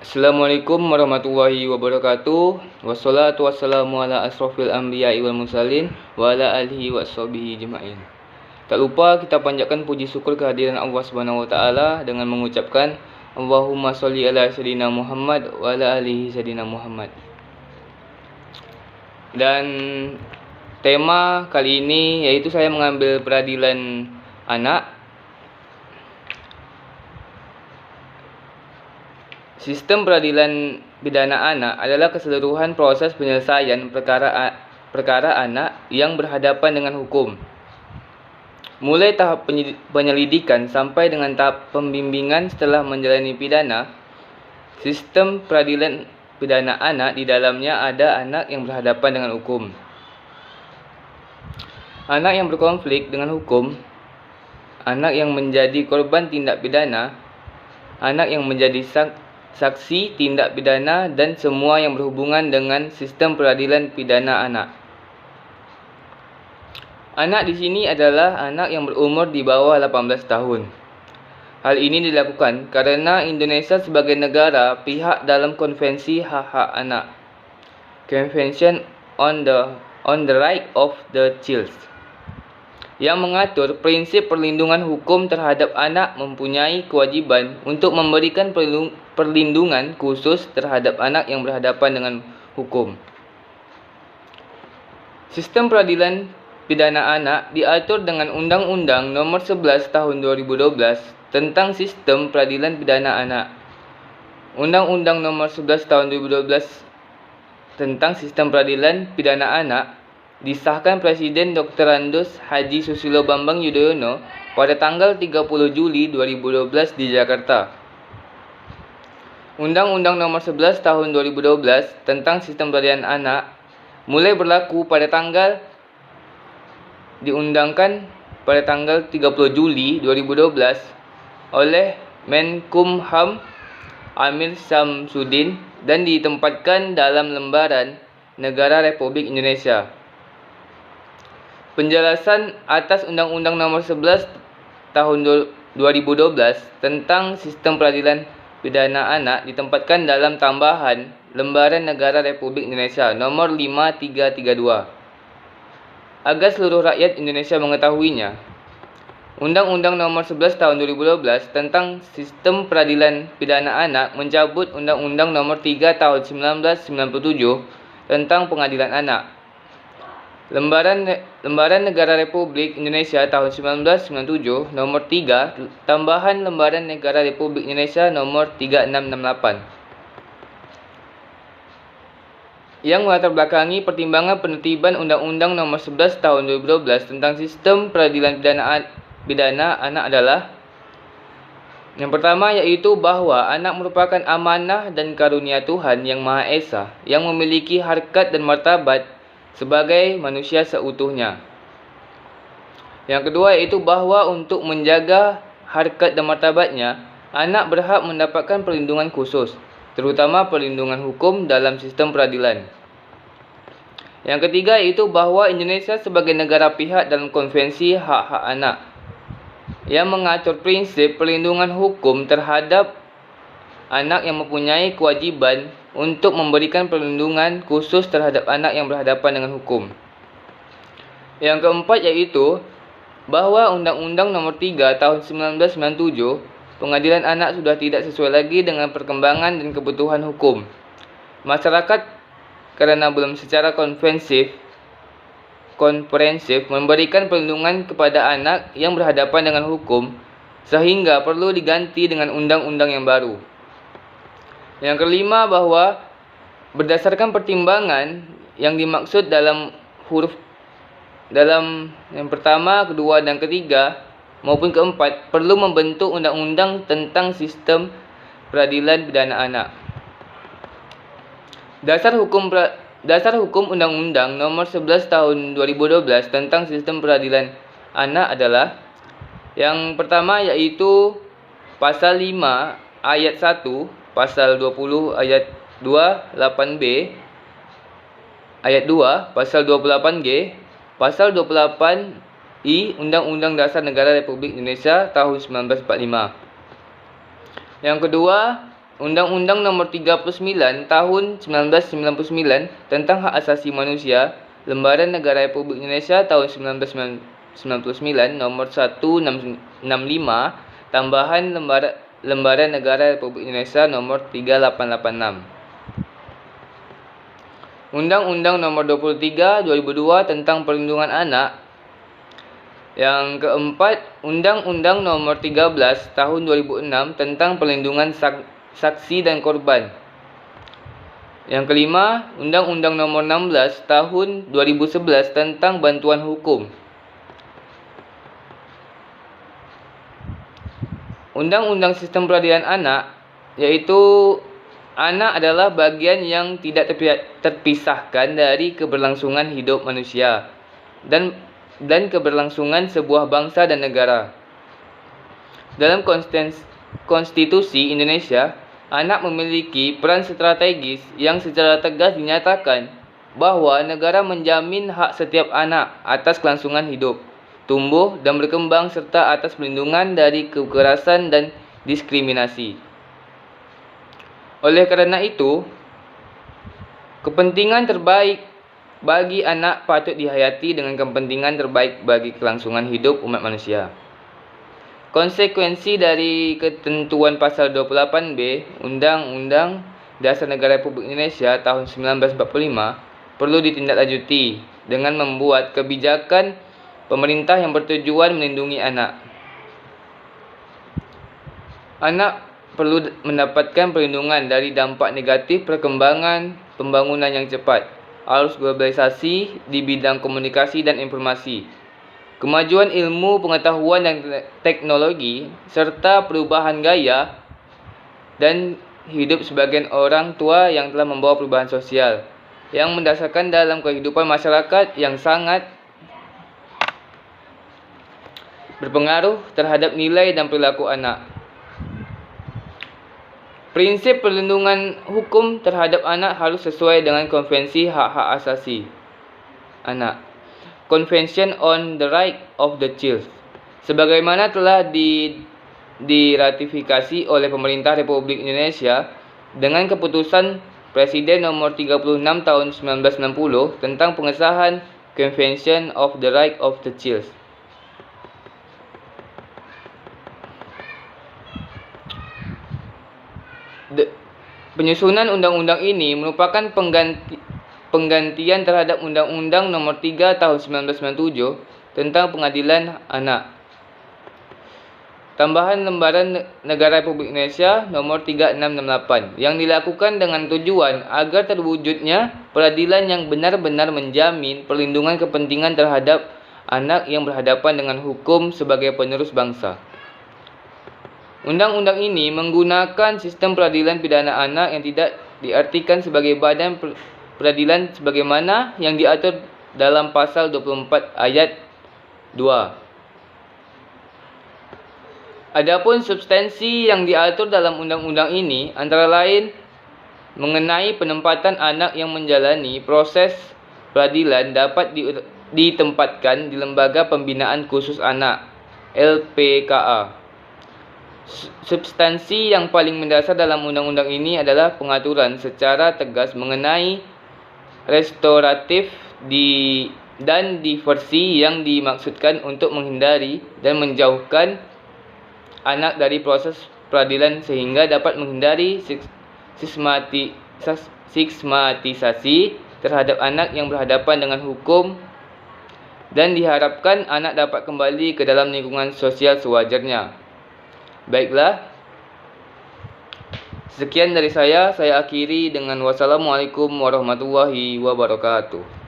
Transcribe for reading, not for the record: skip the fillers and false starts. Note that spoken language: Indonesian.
Assalamualaikum warahmatullahi wabarakatuh. Wassalatu wassalamu ala asrofil anbiya'i wal mursalin wa ala alihi wa sahbihi jema'in. Tak lupa kita panjatkan puji syukur kehadiran Allah Subhanahu wa taala dengan mengucapkan Allahumma sholli ala sayyidina Muhammad wa ala alihi sayyidina Muhammad. Dan tema kali ini yaitu saya mengambil peradilan anak. Sistem peradilan pidana anak adalah keseluruhan proses penyelesaian perkara anak yang berhadapan dengan hukum. Mulai tahap penyelidikan sampai dengan tahap pembimbingan setelah menjalani pidana. Sistem peradilan pidana anak di dalamnya ada anak yang berhadapan dengan hukum, anak yang berkonflik dengan hukum, anak yang menjadi korban tindak pidana, anak yang menjadi saksi tindak pidana, dan semua yang berhubungan dengan sistem peradilan pidana anak. Anak di sini adalah anak yang berumur di bawah 18 tahun. Hal ini dilakukan karena Indonesia sebagai negara pihak dalam Konvensi Hak-Hak Anak, Convention on the Right of the Child, yang mengatur prinsip perlindungan hukum terhadap anak mempunyai kewajiban untuk memberikan perlindungan khusus terhadap anak yang berhadapan dengan hukum. Sistem peradilan pidana anak diatur dengan Undang-Undang Nomor 11 Tahun 2012 tentang Sistem Peradilan Pidana Anak. Undang-Undang Nomor 11 Tahun 2012 tentang Sistem Peradilan Pidana Anak disahkan Presiden Dr. Andos Haji Susilo Bambang Yudhoyono pada tanggal 30 Juli 2012 di Jakarta. Undang-Undang Nomor 11 Tahun 2012 tentang Sistem Peradilan Anak mulai berlaku diundangkan pada tanggal 30 Juli 2012 oleh Menkumham Amir Syamsuddin dan ditempatkan dalam Lembaran Negara Republik Indonesia. Penjelasan atas Undang-Undang Nomor 11 Tahun 2012 tentang Sistem Peradilan Pidana Anak ditempatkan dalam tambahan Lembaran Negara Republik Indonesia Nomor 5332. Agar seluruh rakyat Indonesia mengetahuinya, Undang-Undang Nomor 11 Tahun 2012 tentang Sistem Peradilan Pidana Anak mencabut Undang-Undang Nomor 3 Tahun 1997 tentang Pengadilan Anak, Lembaran Negara Republik Indonesia tahun 1997 Nomor 3, tambahan Lembaran Negara Republik Indonesia Nomor 3668, yang melatar belakangi pertimbangan penertiban Undang-Undang Nomor 11 Tahun 2012 tentang Sistem Peradilan Pidana Anak adalah: yang pertama yaitu bahwa anak merupakan amanah dan karunia Tuhan Yang Maha Esa yang memiliki harkat dan martabat sebagai manusia seutuhnya. Yang kedua yaitu bahwa untuk menjaga harkat dan martabatnya, anak berhak mendapatkan perlindungan khusus, terutama perlindungan hukum dalam sistem peradilan. Yang ketiga yaitu bahwa Indonesia sebagai negara pihak dalam Konvensi Hak-Hak Anak yang mengatur prinsip perlindungan hukum terhadap anak yang mempunyai kewajiban untuk memberikan perlindungan khusus terhadap anak yang berhadapan dengan hukum. Yang keempat yaitu bahwa Undang-Undang Nomor 3 Tahun 1997 Pengadilan Anak sudah tidak sesuai lagi dengan perkembangan dan kebutuhan hukum masyarakat karena belum secara komprehensif memberikan perlindungan kepada anak yang berhadapan dengan hukum, sehingga perlu diganti dengan undang-undang yang baru. Yang kelima bahwa berdasarkan pertimbangan yang dimaksud dalam yang pertama, kedua, dan ketiga maupun keempat, perlu membentuk undang-undang tentang sistem peradilan pidana anak. Dasar hukum Undang-Undang Nomor 11 Tahun 2012 tentang Sistem Peradilan Anak adalah: yang pertama yaitu Pasal 5 Ayat 1, Pasal 20 Ayat 2 8B, Ayat 2, Pasal 28G, Pasal 28I Undang-Undang Dasar Negara Republik Indonesia tahun 1945. Yang kedua, Undang-Undang Nomor 39 Tahun 1999 tentang Hak Asasi Manusia, Lembaran Negara Republik Indonesia tahun 1999 Nomor 165, tambahan Lembaran Negara Republik Indonesia Nomor 3886. Undang-Undang Nomor 23 2002 tentang Perlindungan Anak. Yang keempat, Undang-Undang Nomor 13 Tahun 2006 tentang Perlindungan Saksi dan Korban. Yang kelima, Undang-Undang Nomor 16 Tahun 2011 tentang Bantuan Hukum. Undang-Undang Sistem Peradilan Anak, yaitu anak adalah bagian yang tidak terpisahkan dari keberlangsungan hidup manusia dan keberlangsungan sebuah bangsa dan negara. Dalam Konstitusi Indonesia, anak memiliki peran strategis yang secara tegas dinyatakan bahwa negara menjamin hak setiap anak atas kelangsungan hidup, tumbuh dan berkembang serta atas perlindungan dari kekerasan dan diskriminasi. Oleh karena itu, kepentingan terbaik bagi anak patut dihayati dengan kepentingan terbaik bagi kelangsungan hidup umat manusia. Konsekuensi dari ketentuan pasal 28B Undang-Undang Dasar Negara Republik Indonesia tahun 1945 perlu ditindaklanjuti dengan membuat kebijakan pemerintah yang bertujuan melindungi anak. Anak perlu mendapatkan perlindungan dari dampak negatif perkembangan pembangunan yang cepat, arus globalisasi di bidang komunikasi dan informasi, kemajuan ilmu, pengetahuan dan teknologi, serta perubahan gaya dan hidup sebagian orang tua yang telah membawa perubahan sosial yang mendasarkan dalam kehidupan masyarakat yang sangat berpengaruh terhadap nilai dan perilaku anak. Prinsip perlindungan hukum terhadap anak harus sesuai dengan Konvensi Hak-Hak Asasi Anak, Convention on the Right of the Child, sebagaimana telah diratifikasi oleh Pemerintah Republik Indonesia dengan keputusan Presiden Nomor 36 Tahun 1960 tentang pengesahan Convention of the Right of the Child. Penyusunan undang-undang ini merupakan penggantian terhadap Undang-Undang Nomor 3 Tahun 1997 tentang Pengadilan Anak. Tambahan Lembaran Negara Republik Indonesia Nomor 3668 yang dilakukan dengan tujuan agar terwujudnya peradilan yang benar-benar menjamin perlindungan kepentingan terhadap anak yang berhadapan dengan hukum sebagai penerus bangsa. Undang-undang ini menggunakan sistem peradilan pidana anak yang tidak diartikan sebagai badan peradilan sebagaimana yang diatur dalam pasal 24 ayat 2. Adapun substansi yang diatur dalam undang-undang ini antara lain mengenai penempatan anak yang menjalani proses peradilan dapat ditempatkan di Lembaga Pembinaan Khusus Anak (LPKA). Substansi yang paling mendasar dalam undang-undang ini adalah pengaturan secara tegas mengenai restoratif dan diversi yang dimaksudkan untuk menghindari dan menjauhkan anak dari proses peradilan sehingga dapat menghindari stigmatisasi terhadap anak yang berhadapan dengan hukum dan diharapkan anak dapat kembali ke dalam lingkungan sosial sewajarnya. Baiklah, sekian dari saya akhiri dengan wassalamualaikum warahmatullahi wabarakatuh.